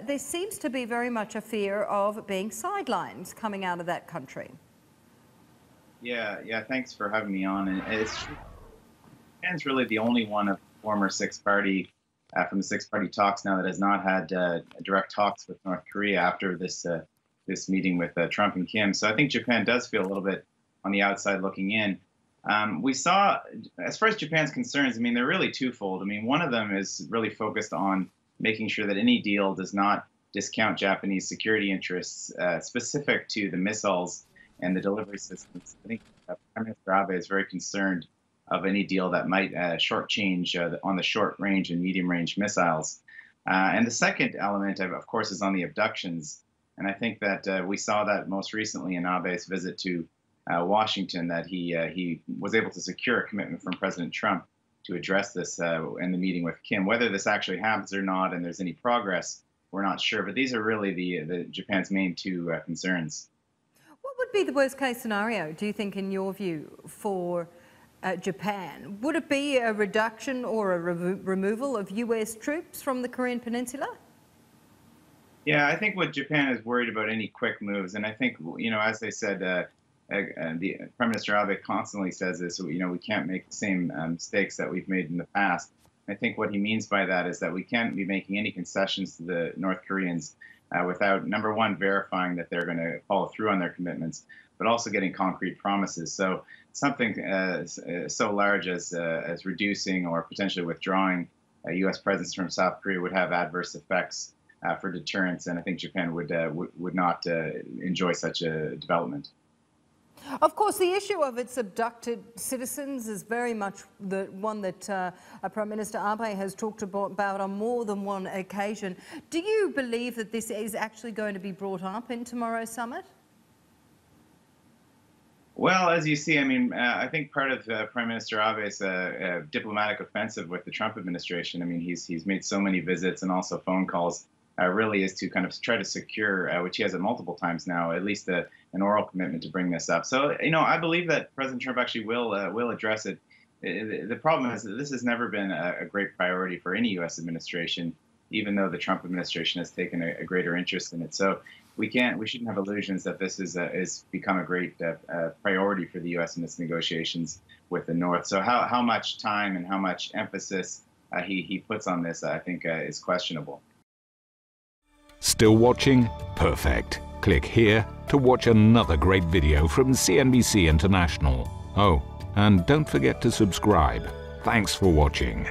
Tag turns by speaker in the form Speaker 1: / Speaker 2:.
Speaker 1: There seems to be very much a fear of being sidelined coming out of that country.
Speaker 2: Yeah. Thanks for having me on. And Japan's really the only one of the former six-party from the six-party talks now that has not had direct talks with North Korea after this meeting with Trump and Kim. So I think Japan does feel a little bit on the outside looking in. We saw, as far as Japan's concerns, I mean, they're really twofold. I mean, one of them is really focused on making sure that any deal does not discount Japanese security interests specific to the missiles and the delivery systems. I think Prime Minister Abe is very concerned of any deal that might shortchange on the short-range and medium-range missiles. And the second element, of course, is on the abductions. And I think that we saw that most recently in Abe's visit to Washington, that he was able to secure a commitment from President Trump to address this in the meeting with Kim. Whether this actually happens or not, and there's any progress, we're not sure. But these are really the Japan's main two concerns.
Speaker 1: What would be the worst-case scenario, do you think, in your view, for Japan? Would it be a reduction or a removal of US troops from the Korean Peninsula?
Speaker 2: Yeah, I think what Japan is worried about any quick moves, and I think, you know, as they said, the Prime Minister Abe constantly says this, you know, we can't make the same mistakes that we've made in the past. I think what he means by that is that we can't be making any concessions to the North Koreans without, number one, verifying that they're going to follow through on their commitments, but also getting concrete promises. So something so large as reducing or potentially withdrawing a U.S. presence from South Korea would have adverse effects for deterrence, and I think Japan would not enjoy such a development.
Speaker 1: Of course, the issue of its abducted citizens is very much the one that Prime Minister Abe has talked about on more than one occasion. Do you believe that this is actually going to be brought up in tomorrow's summit?
Speaker 2: Well, as you see, I mean, I think part of Prime Minister Abe's diplomatic offensive with the Trump administration, I mean, he's made so many visits and also phone calls, really is to kind of try to secure, which he has at multiple times now, at least an oral commitment to bring this up. So, you know, I believe that President Trump actually will address it. The problem is that this has never been a great priority for any U.S. administration, even though the Trump administration has taken a greater interest in it. So we shouldn't have illusions that this is become a great priority for the U.S. in its negotiations with the North. So how much time and how much emphasis he puts on this, I think, is questionable.
Speaker 3: Still watching? Perfect. Click here to watch another great video from CNBC International. Oh, and don't forget to subscribe. Thanks for watching.